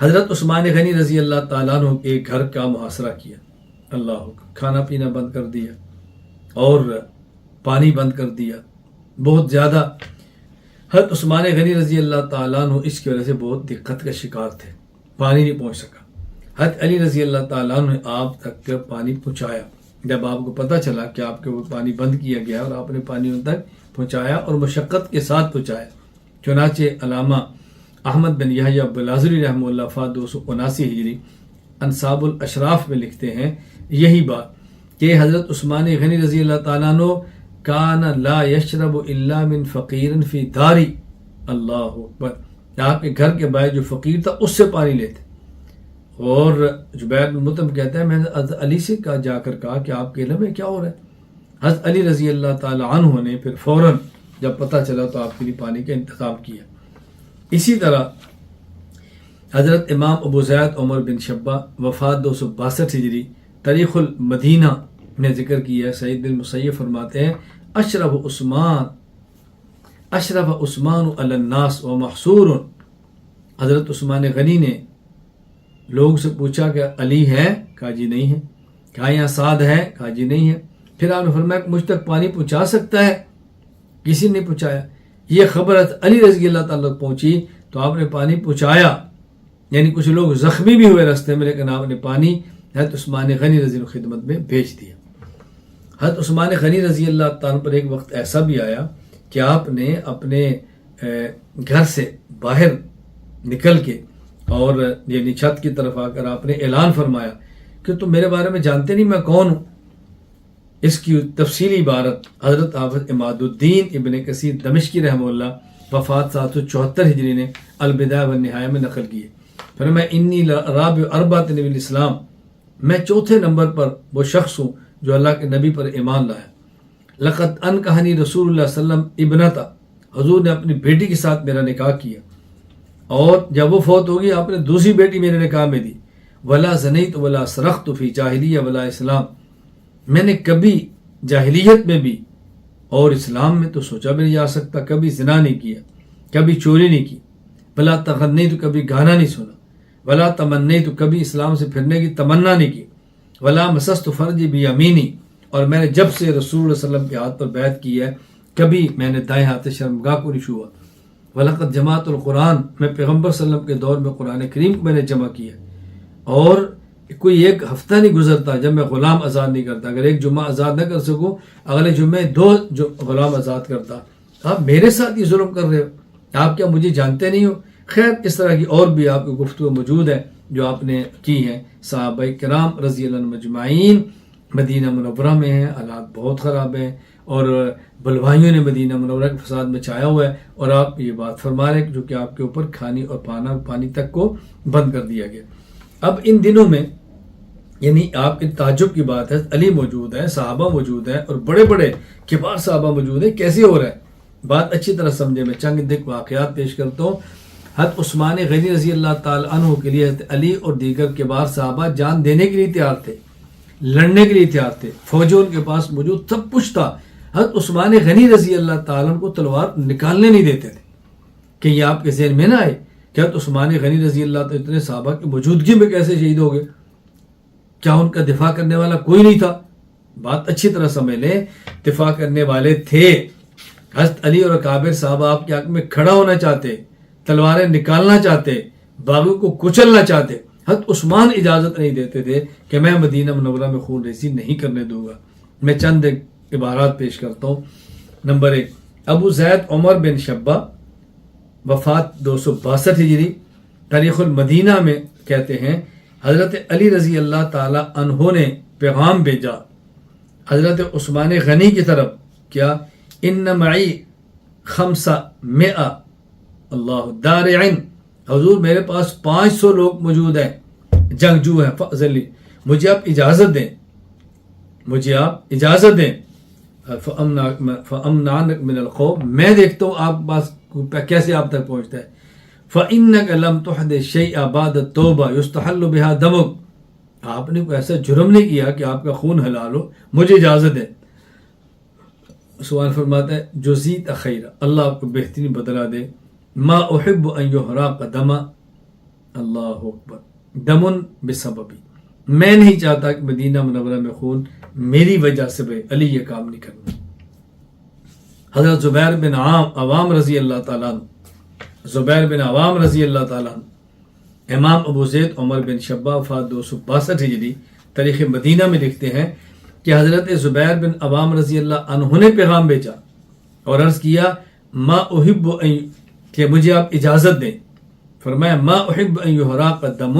حضرت عثمان غنی رضی اللہ تعالیٰ عنہ کے گھر کا محاصرہ کیا، اللہ کھانا پینا بند کر دیا اور پانی بند کر دیا، بہت زیادہ۔ حضرت عثمان غنی رضی اللہ تعالیٰ عنہ اس کی وجہ سے بہت دقت کا شکار تھے، پانی نہیں پہنچ سکا۔ حضرت علی رضی اللہ تعالیٰ عنہ نے آپ تک پانی پہنچایا، جب آپ کو پتہ چلا کہ آپ کے وہ پانی بند کیا گیا اور آپ نے پانی ان تک پہنچایا اور مشقت کے ساتھ پہنچایا۔ چنانچہ علامہ احمد بن یحییٰ بلازری رحمہ اللہ وفات 279 ہجری انصاب الاشراف میں لکھتے ہیں یہی بات کہ حضرت عثمان غنی رضی اللہ تعالیٰ عنہ کان لا یشرب الا من فقیر فی داری، اللہ اکبر، آپ کے گھر کے باہر جو فقیر تھا اس سے پانی لیتے۔ اور جبیر بن مطعم کہتا ہے میں نے حضرت علی سے جا کر کہا کہ آپ کے علم میں کیا ہو رہا ہے؟ حضرت علی رضی اللہ تعالی عنہ نے پھر فوراً جب پتہ چلا تو آپ کے لیے پانی کا انتظام کیا۔ اسی طرح حضرت امام ابو زید عمر بن شبہ وفات 262 ہجری تاریخ المدینہ میں ذکر کیا ہے، سعید بن مسیب فرماتے ہیں اشرف عثمان علی الناس و محصور، حضرت عثمان غنی نے لوگ سے پوچھا کہ علی ہے؟ کہا جی نہیں ہے۔ کہا یہاں سعد ہے؟ کہا جی نہیں ہے۔ پھر آپ نے فرمایا کہ مجھ تک پانی پہنچا سکتا ہے؟ کسی نے پہنچایا۔ یہ خبر علی رضی اللہ تعالیٰ تک پہنچی تو آپ نے پانی پہنچایا، یعنی کچھ لوگ زخمی بھی ہوئے راستے میں لیکن آپ نے پانی حضرت عثمان غنی رضی اللہ خدمت میں بھیج دیا۔ حضرت عثمان غنی رضی اللہ تعالیٰ پر ایک وقت ایسا بھی آیا کہ آپ نے اپنے گھر سے باہر نکل کے اور یعنی چھت کی طرف آ کر آپ نے اعلان فرمایا کہ تم میرے بارے میں جانتے نہیں میں کون ہوں۔ اس کی تفصیلی عبارت حضرت حافظ اماد الدین ابن کثیر دمشقی رحمہ اللہ وفات 774 ہجری نے البدایہ والنہایہ میں نقل کی ہے۔ پھر میں انی رابع اربعۃ نبی الاسلام، میں چوتھے نمبر پر وہ شخص ہوں جو اللہ کے نبی پر ایمان لایا۔ لقد انکحنی رسول اللہ صلی اللہ علیہ وسلم ابنتا، حضور نے اپنی بیٹی کے ساتھ میرا نکاح کیا اور جب وہ فوت ہوگی آپ نے دوسری بیٹی میرے نکاح میں دی۔ ولا زنیت ولا سرخت فی جاہلیہ ولا اسلام، میں نے کبھی جاہلیت میں بھی اور اسلام میں تو سوچا بھی نہیں جا سکتا کبھی زنا نہیں کیا، کبھی چوری نہیں کی۔ ولا تغنی تو کبھی گانا نہیں سنا، ولا تمنی تو کبھی اسلام سے پھرنے کی تمنا نہیں کی، ولا مسست فرجی بیمینی، اور میں نے جب سے رسول اللہ صلی اللہ علیہ وسلم کے ہاتھ پر بیعت کی ہے کبھی میں نے دائیں ہاتھ سے شرمگاہ کو نہیں چھوا۔ وَلَقَدْ جَمَعْتُ الْقُرْآنَ، میں پیغمبر صلی اللہ علیہ وسلم کے دور میں قرآن کریم کو میں نے جمع کیا، اور کوئی ایک ہفتہ نہیں گزرتا جب میں غلام آزاد نہیں کرتا۔ اگر ایک جمعہ آزاد نہ کر سکوں اگلے جمعے 2 غلام آزاد کرتا۔ آپ میرے ساتھ یہ ظلم کر رہے ہو، آپ کیا مجھے جانتے نہیں ہو؟ خیر اس طرح کی اور بھی آپ کی گفتگو موجود ہے جو آپ نے کی ہیں۔ صحابہ کرام رضی اللہ عنہم مجمعین مدینہ منورہ میں ہیں، حالات بہت خراب ہیں اور بلوائیوں نے مدینہ منورہ کے فساد میں چھایا ہوا ہے، اور آپ یہ بات فرما رہے ہیں جو کہ آپ کے اوپر کھانے اور پانی تک کو بند کر دیا گیا۔ اب ان دنوں میں یعنی آپ کی تعجب کی بات ہے، علی موجود ہے، صحابہ موجود ہیں اور بڑے بڑے کبار صحابہ موجود ہیں، کیسے ہو رہا ہے؟ بات اچھی طرح سمجھے۔ میں چند دک واقعات پیش کرتا ہوں۔ حضرت عثمان غنی رضی اللہ تعالی عنہ کے لیے حضرت علی اور دیگر کبار صحابہ جان دینے کے لیے تیار تھے، لڑنے کے لیے تیار تھے، فوجوں ان کے پاس موجود، سب کچھ تھا۔ حضرت عثمان غنی رضی اللہ تعالیٰ عنہ کو تلوار نکالنے نہیں دیتے تھے کہ یہ آپ کے ذہن میں نہ آئے کہ حضرت عثمان غنی رضی اللہ تعالیٰ اتنے صحابہ کی موجودگی میں کیسے شہید ہو گئے؟ کیا ان کا دفاع کرنے والا کوئی نہیں تھا؟ بات اچھی طرح سمجھ لیں، دفاع کرنے والے تھے۔ حضرت علی اور اکابر صحابہ آپ کے حق میں کھڑا ہونا چاہتے، تلواریں نکالنا چاہتے، باغیوں کو کچلنا چاہتے۔ حضرت عثمان اجازت نہیں دیتے تھے کہ میں مدینہ منورہ میں خون ریزی نہیں کرنے دوں گا۔ میں چند عبارات پیش کرتا ہوں۔ نمبر 1، ابو زید عمر بن شبہ وفات 262 ہجری تاریخ المدینہ میں کہتے ہیں حضرت علی رضی اللہ تعالی عنہ نے پیغام بھیجا حضرت عثمان غنی کی طرف، کیا ان معی 500 اللہ دارعن، حضور میرے پاس 500 لوگ موجود ہیں، جنگجو ہیں، فضلی مجھے آپ اجازت دیں، مجھے آپ اجازت دیں۔ فَأَمْنَعَنَّكَ مِنَ الْخَوْفِ، میں دیکھتا ہوں آپ پاس کیسے آپ تک پہنچتا ہے۔ فَإِنَّكَ لَمْ تُحْدِثْ شَيْئًا بَعْدَ التَّوْبَةِ يُسْتَحَلُّ بِهَا دَمُكَ، آپ نے کوئی ایسا جرم نہیں کیا کہ آپ کا خون حلال ہو، مجھے اجازت ہے۔ سوال فرماتا ہے جزیت خیر، اللہ آپ کو بہترین بدلہ دے۔ ما احب ان یحرق دما، اللہ اکبر دمن بسببی، میں نہیں چاہتا کہ مدینہ منورہ میں خون میری وجہ سے بھائی، علی یہ کام نہیں کرنا۔ حضرت زبیر بن عوام رضی اللہ تعالیٰ عنہ، زبیر بن عوام رضی اللہ تعالیٰ عنہ، امام ابو زید عمر بن شبہ وفات 262 ہجری، تاریخ مدینہ میں لکھتے ہیں کہ حضرت زبیر بن عوام رضی اللہ عنہ نے پیغام بھیجا اور عرض کیا ما احب کہ مجھے آپ اجازت دیں، فرمایا ما احب ان یحرق دم،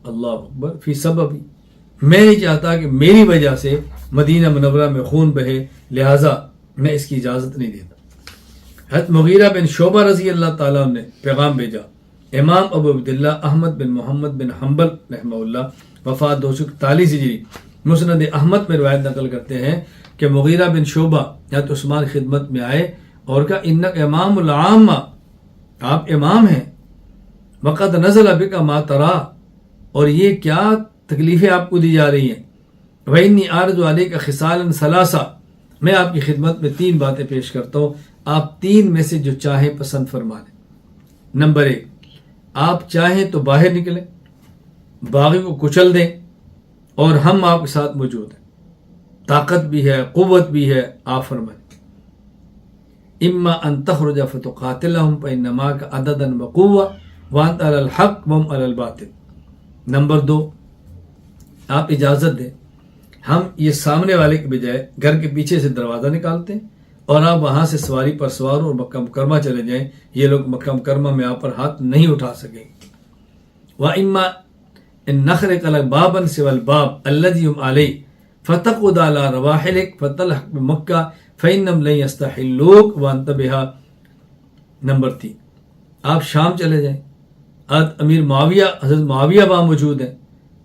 اللہ اکبر، فی سببی، میں نہیں چاہتا کہ میری وجہ سے مدینہ منورہ میں خون بہے، لہٰذا میں اس کی اجازت نہیں دیتا۔ حضرت مغیرہ بن شعبہ رضی اللہ تعالیٰ عنہ نے پیغام بھیجا، امام ابو عبداللہ احمد بن محمد بن حنبل رحمہ اللہ وفات 241 ہجری، مسند احمد میں روایت نقل کرتے ہیں کہ مغیرہ بن شعبہ حضرت عثمان خدمت میں آئے اور کہا انک امام العامہ، آپ امام ہیں، وقد نزل بک ما ترا، اور یہ کیا تکلیفیں آپ کو دی جا رہی ہیں، وإنی عارض علیک خصالا ثلاثہ، میں آپ کی خدمت میں 3 باتیں پیش کرتا ہوں، آپ 3 میں سے جو چاہیں پسند فرما لیں۔ نمبر 1، آپ چاہیں تو باہر نکلیں، باغی کو کچل دیں اور ہم آپ کے ساتھ موجود ہیں، طاقت بھی ہے، قوت بھی ہے، آپ فرمائیں۔ اما ان تخرج فتقاتلهم فإن معك عددا وقوة وانت على الحق وهم على الباطل۔ نمبر 2، آپ اجازت دیں، ہم یہ سامنے والے کے بجائے گھر کے پیچھے سے دروازہ نکالتے ہیں اور آپ وہاں سے سواری پر سوار اور مکہ مکرمہ چلے جائیں، یہ لوگ مکہ مکرمہ میں آپ پر ہاتھ نہیں اٹھا سکیں گے۔ وَإِمَّا إِن نَخْرِقَ لَكَ بَابًا سِوَى الْبَابِ الَّذِي هُمْ عَلَيْهِ فَتَقْعُدَ عَلَى رَوَاحِلِكَ فَتَلْحَقْ بِمَكَّةَ فَإِنَّهُمْ لَن يَسْتَحِلُّوكَ وَأَنْتَ بِهَا۔ نمبر 3، آپ شام چلے جائیں، حضرت معاویہ وہاں موجود ہیں،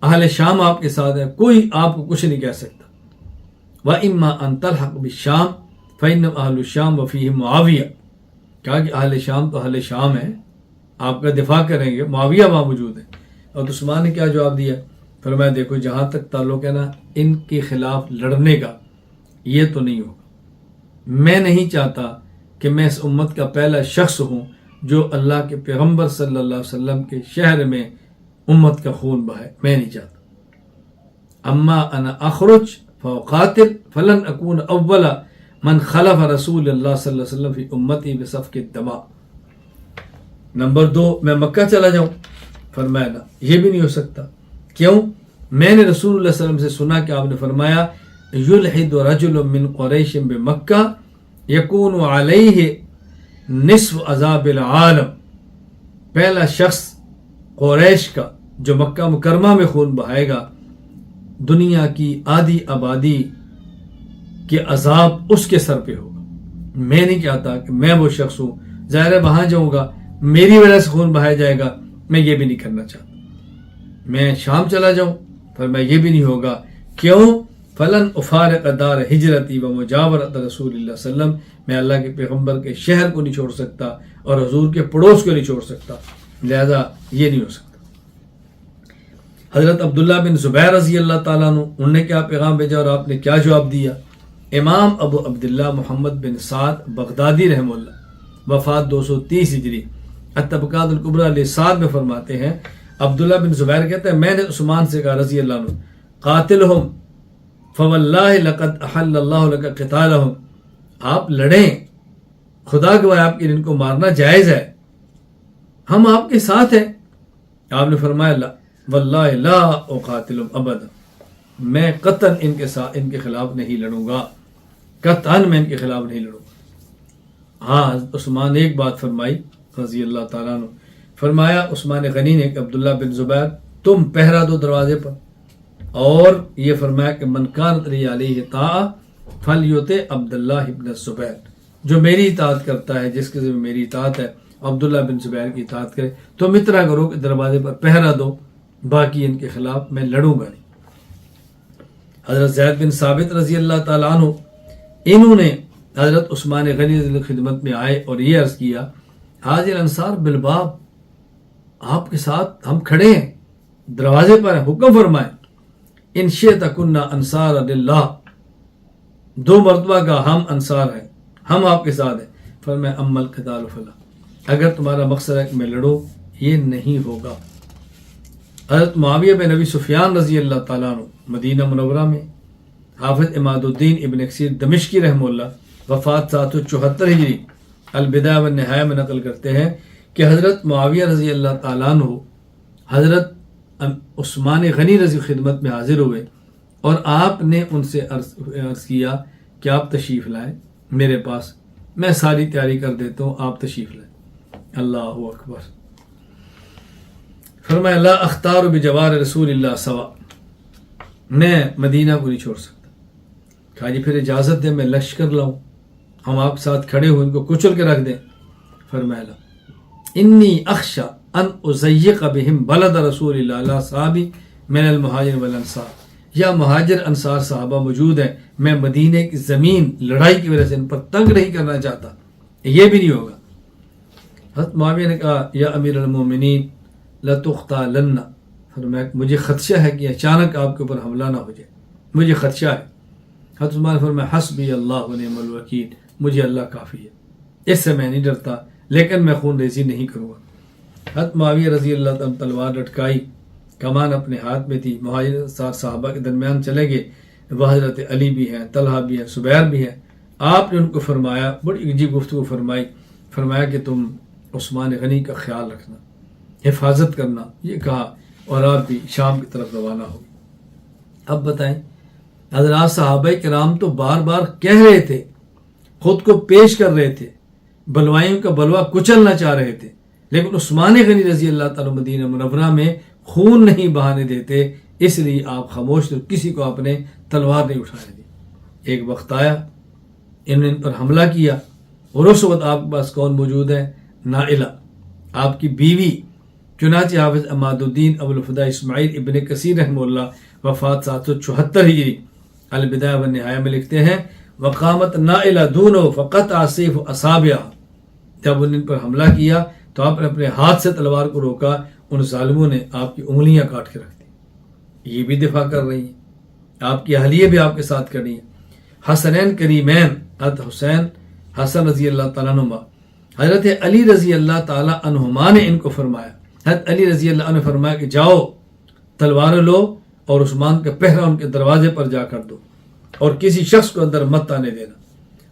اہل شام آپ کے ساتھ ہیں، کوئی آپ کو کچھ نہیں کہہ سکتا۔ وَإِمَّا أَن تَلْحَقْ بِالشَّامِ فَإِنَّهُمْ أَهْلُ الشَّامِ وَفِيهِمْ مُعَاوِيَةُ، کہا کہ اہل شام تو اہل شام ہیں، آپ کا دفاع کریں گے، معاویہ وہاں موجود ہیں۔ اور عثمان نے کیا جواب دیا؟ فرمایا دیکھو جہاں تک تعلق ہے نا ان کے خلاف لڑنے کا، یہ تو نہیں ہوگا، میں نہیں چاہتا کہ میں اس امت کا پہلا شخص ہوں جو اللہ کے پیغمبر صلی اللہ علیہ وسلم کے شہر میں امت کا خون بہائے، میں نہیں چاہتا۔ اما انا اخرج فاقاتل فلن اکون اول من خلف رسول اللہ صلی اللہ علیہ وسلم فی امتی بسفک الدماء۔ نمبر 2، میں مکہ چلا جاؤں، فرمایا نا، یہ بھی نہیں ہو سکتا۔ کیوں؟ میں نے رسول اللہ صلی اللہ علیہ وسلم سے سنا کہ آپ نے فرمایا یلحد رجل من قریش بمکہ یکون علیہ نصف عذاب العالم، پہلا شخص قریش کا جو مکہ مکرمہ میں خون بہائے گا، دنیا کی آدھی آبادی کے عذاب اس کے سر پہ ہوگا۔ میں نہیں چاہتا کہ میں وہ شخص ہوں، ظاہر ہے وہاں جاؤں گا میری وجہ سے خون بہایا جائے گا، میں یہ بھی نہیں کرنا چاہتا۔ میں شام چلا جاؤں، فرمایا یہ بھی نہیں ہوگا۔ کیوں؟ فلن افارق دار ہجرتی و مجاورت رسول اللہ صلی اللہ علیہ وسلم، میں اللہ کے پیغمبر کے شہر کو نہیں چھوڑ سکتا اور حضور کے پڑوس کو نہیں چھوڑ سکتا، لہذا یہ نہیں ہو سکتا۔ حضرت عبداللہ بن زبیر رضی اللہ تعالیٰ عنہ، انہوں نے کیا پیغام بھیجا اور آپ نے کیا جواب دیا؟ امام ابو عبداللہ محمد بن سعد بغدادی رحمہ اللہ وفات 230 ہجری، الطبقات الکبریٰ لسعد میں فرماتے ہیں، عبداللہ بن زبیر کہتے ہیں میں نے عثمان سے کہا رضی اللہ عنہ، قاتلہم فواللہ لقد احل اللہ لک قتالہم، آپ لڑیں، خدا گواہ آپ کے ان کو مارنا جائز ہے، ہم آپ کے ساتھ ہیں۔ آپ نے فرمایا لا واللہ لا اقاتلہم ابدا، میں قطعاً ان کے خلاف نہیں لڑوں گا، قطعاً میں ان کے خلاف نہیں لڑوں گا۔ ہاں عثمان نے ایک بات فرمائی رضی اللہ تعالیٰ عنہ، فرمایا عثمان غنی نے کہ عبداللہ بن زبیر تم پہرا دو دروازے پر، اور یہ فرمایا کہ من کانت لی علیہ طاعہ فلیطع عبداللہ بن الزبیر، جو میری اطاعت کرتا ہے، جس کے ذمہ میری اطاعت ہے، عبداللہ بن زبیر کی اطاعت کرے۔ تم اتنا کرو کہ دروازے پر پہرا دو، باقی ان کے خلاف میں لڑوں گا نہیں۔ حضرت زید بن ثابت رضی اللہ تعالیٰ عنہ، انہوں نے حضرت عثمان غنی رضی اللہ عنہ خدمت میں آئے اور یہ عرض کیا، حاضر انصار بالباب، آپ کے ساتھ ہم کھڑے ہیں، دروازے پر ہیں، حکم فرمائیں۔ ان شئت کنا انصار للہ، 2 مرتبہ کا ہم انصار ہیں، ہم آپ کے ساتھ ہیں۔ فرمایا اما القتال فلا، اگر تمہارا مقصد ہے کہ میں لڑوں، یہ نہیں ہوگا۔ حضرت معاویہ بن ابی سفیان رضی اللہ تعالیٰ عنہ مدینہ منورہ میں، حافظ عماد الدین ابن کثیر دمشقی رحمہ اللہ وفات 774 ہجری البدایہ والنہایہ میں نقل کرتے ہیں کہ حضرت معاویہ رضی اللہ تعالیٰ عنہ حضرت عثمان غنی رضی خدمت میں حاضر ہوئے اور آپ نے ان سے عرض کیا کہ آپ تشریف لائیں میرے پاس، میں ساری تیاری کر دیتا ہوں، آپ تشریف لائیں۔ اللہ اکبر۔ فرمایا لا اختار بجوار رسول اللہ سوا، میں مدینہ کو نہیں چھوڑ سکتا۔ کہا جی پھر اجازت دیں میں لشکر لاؤں، ہم آپ ساتھ کھڑے ہوئے ان کو کچل کے رکھ دیں۔ فرمایا لا انی اخشى ان ازیق بہم بلد رسول اللہ اللہ صحابی من المہاجر والانصار، یا مہاجر انصار صحابہ موجود ہیں، میں مدینے کی زمین لڑائی کی وجہ سے ان پر تنگ نہیں کرنا چاہتا، یہ بھی نہیں ہوگا۔ حضرت معاویہ نے کہا یا امیر المومنین لتقتلن، فرمایا مجھے خدشہ ہے کہ اچانک آپ کے اوپر حملہ نہ ہو جائے، مجھے خدشہ ہے۔ حضرت عثمان نے فرمایا حسبی اللہ ونعم الوکیل، مجھے اللہ کافی ہے، اس سے میں نہیں ڈرتا، لیکن میں خون ریزی نہیں کروں گا۔ حضرت معاویہ رضی اللہ تعالیٰ تلوار لٹکائی، کمان اپنے ہاتھ میں تھی، مہاجر انصار صحابہ کے درمیان چلے گئے، وہ حضرت علی بھی ہیں، طلحہ بھی ہیں، زبیر بھی ہیں۔ آپ نے ان کو فرمایا، بڑی عجیب گفتگو فرمائی، فرمایا کہ تم عثمان غنی کا خیال رکھنا، حفاظت کرنا، یہ کہا، اور آپ بھی شام کی طرف روانہ ہو گئے۔ اب بتائیں حضرات صحابہ کرام تو بار بار کہہ رہے تھے، خود کو پیش کر رہے تھے، بلوائیوں کا بلوا کچلنا چاہ رہے تھے، لیکن عثمان غنی رضی اللہ تعالیٰ مدینہ منورہ میں خون نہیں بہانے دیتے، اس لیے آپ خاموش تھے، کسی کو آپ نے تلوار نہیں اٹھانے دی۔ ایک وقت آیا انہوں نے ان پر حملہ کیا، اور اس وقت آپ کے پاس کون موجود ہے؟ نائلہ، آپ کی بیوی۔ چنانچہ حافظ عماد الدین ابو الفدا اسماعیل ابن کثیر رحمہ اللہ وفات 774 ہجری البدایہ والنہایہ میں لکھتے ہیں وقامت نائلہ دونوں فقطع سیف اصابعہ، جب انہوں نے ان پر حملہ کیا تو آپ نے اپنے ہاتھ سے تلوار کو روکا، ان ظالموں نے آپ کی انگلیاں کاٹ کے رکھ دی۔ یہ بھی دفاع کر رہی ہیں، آپ کی اہلیہ بھی آپ کے ساتھ کھڑی ہیں۔ حسنین کریمین حضرت حسین حسن رضی اللہ تعالیٰ عنہما، حضرت علی رضی اللہ تعالیٰ عنہما نے ان کو فرمایا، حضرت علی رضی اللہ عنہ نے فرمایا کہ جاؤ تلوار لو اور عثمان کا پہرا ان کے دروازے پر جا کر دو اور کسی شخص کو اندر مت آنے دینا۔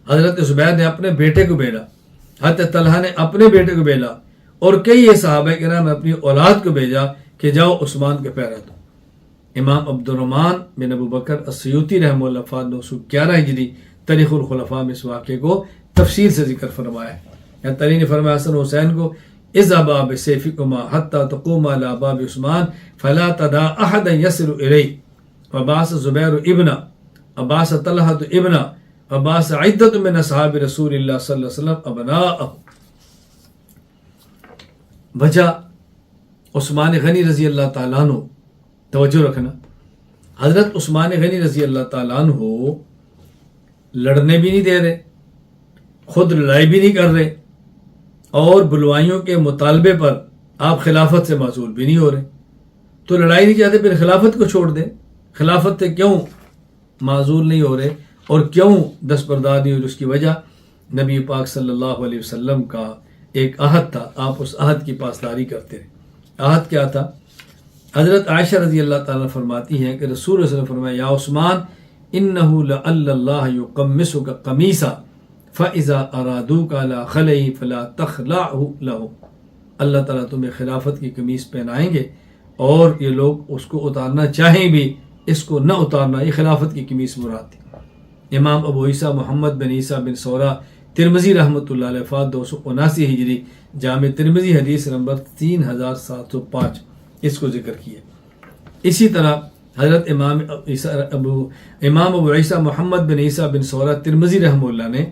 حضرت زبیر نے اپنے بیٹے کو بھیجا، حضرت طلحہ نے اپنے بیٹے کو بھیجا، اور کئی صحابہ کرام نے اپنی اولاد کو بھیجا کہ جاؤ عثمان کے پہرا دو۔ امام عبد الرحمن بن ابو بکر السیوطی رحمہ اللہ وفات 911 ہجری تاریخ الخلفاء میں اس واقعے کو تفصیل سے ذکر فرمایا ہے۔ یہاں علی نے فرمایا حسن حسین کو اذهبا بسيفكما حتى تقوما على باب عثمان فلا تدع احدا يصل اليه، وبعث زبیر ابن، وبعث طلحة ابن، وبعث عدة من اصحاب رسول اللہ صلی اللہ علیہ وسلم ابناءه۔ وجہ عثمان غنی رضی اللہ تعالیٰ عنہ، توجہ رکھنا، حضرت عثمان غنی رضی اللہ تعالیٰ عنہ لڑنے بھی نہیں دے رہے، خود لڑائی بھی نہیں کر رہے، اور بلوائیوں کے مطالبے پر آپ خلافت سے معزول بھی نہیں ہو رہے۔ تو لڑائی نہیں چاہتے پھر خلافت کو چھوڑ دیں، خلافت سے کیوں معزول نہیں ہو رہے اور کیوں دستبردار نہیں ہو رہے؟ اس کی وجہ نبی پاک صلی اللہ علیہ وسلم کا ایک عہد تھا، آپ اس عہد کی پاسداری کرتے رہے۔ عہد کیا تھا؟ حضرت عائشہ رضی اللہ تعالیٰ صلی ہیں کہ رسول اللہ صلی اللہ علیہ وسلم فرمایا یا عثمان انہ لعل اللہ یقمصک قمیصا فاذا ارادوک علی خلعہ فلا تخلعہ لهم، اللہ تعالیٰ تمہیں خلافت کی قمیص پہنائیں گے اور یہ لوگ اس کو اتارنا چاہیں بھی اس کو نہ اتارنا، یہ خلافت کی قمیص مراد تھی۔ امام ابو عیسیٰ محمد بن عیسیٰ بن سورہ ترمذی رحمۃ اللہ علیہ وفات 279 ہجری جامع ترمذی حدیث نمبر 3705 اس کو ذکر کیا۔ اسی طرح حضرت امام ابو عیسیٰ محمد بن عیسیٰ بن سورہ ترمذی رحمہ اللہ نے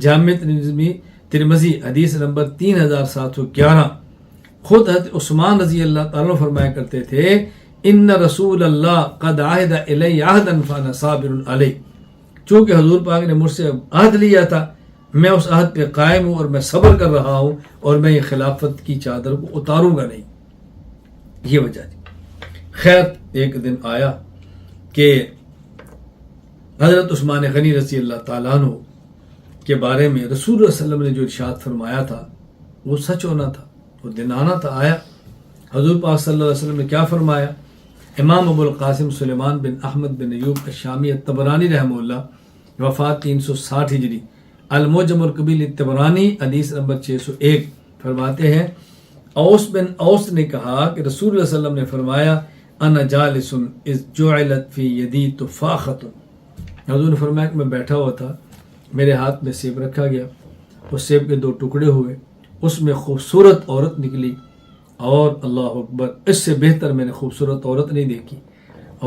جامع ترمذی حدیث نمبر 3711 خود حضرت عثمان رضی اللہ تعالیٰ فرمایا کرتے تھے ان رسول اللہ قد عہد الی عہدا فانا صابر علیہ، چونکہ حضور پاک نے مجھ سے عہد لیا تھا، میں اس عہد پہ قائم ہوں اور میں صبر کر رہا ہوں اور میں یہ خلافت کی چادر کو اتاروں گا نہیں، یہ وجہ تھی۔ خیر ایک دن آیا کہ حضرت عثمان غنی رضی اللہ تعالیٰ عنہ کے بارے میں رسول اللہ صلی اللہ علیہ وسلم نے جو ارشاد فرمایا تھا وہ سچ ہونا تھا، وہ دن آنا تھا، آیا حضور پاک صلی اللہ علیہ وسلم نے کیا فرمایا؟ امام ابو القاسم سلیمان بن احمد بن ایوب الشامی الطبرانی رحمہ اللہ، وفات 360 ہجری، المعجم الکبیر الطبرانی حدیث نمبر 601، فرماتے ہیں اوس بن اوس نے کہا کہ رسول اللہ صلی اللہ علیہ وسلم نے فرمایا انا جالس اذ جعلت فی یدی تفاخۃ، حضور نے فرمایا کہ میں بیٹھا ہوا تھا، میرے ہاتھ میں سیب رکھا گیا، اس سیب کے 2 ٹکڑے ہوئے، اس میں خوبصورت عورت نکلی، اور اللہ اکبر، اس سے بہتر میں نے خوبصورت عورت نہیں دیکھی،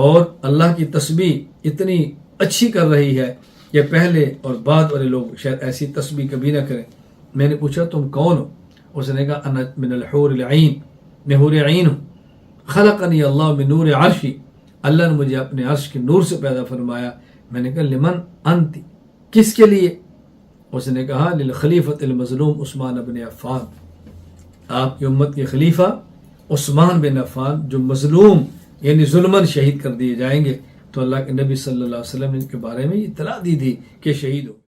اور اللہ کی تسبیح اتنی اچھی کر رہی ہے کہ پہلے اور بعد والے لوگ شاید ایسی تسبیح کبھی نہ کریں۔ میں نے پوچھا تم کون ہو؟ اس نے کہا انا من الحور العین، میں حور عین ہوں، خلقنی اللہ من نور عرشی، اللہ نے مجھے اپنے عرش کے نور سے پیدا فرمایا۔ میں نے کہا لمن انت، کس کے لیے؟ اس نے کہا للخلیفۃ المظلوم عثمان بن عفان، آپ کی امت کے خلیفہ عثمان بن عفان جو مظلوم یعنی ظلماً شہید کر دیے جائیں گے، تو اللہ کے نبی صلی اللہ علیہ وسلم نے ان کے بارے میں اطلاع دی تھی کہ شہید ہو۔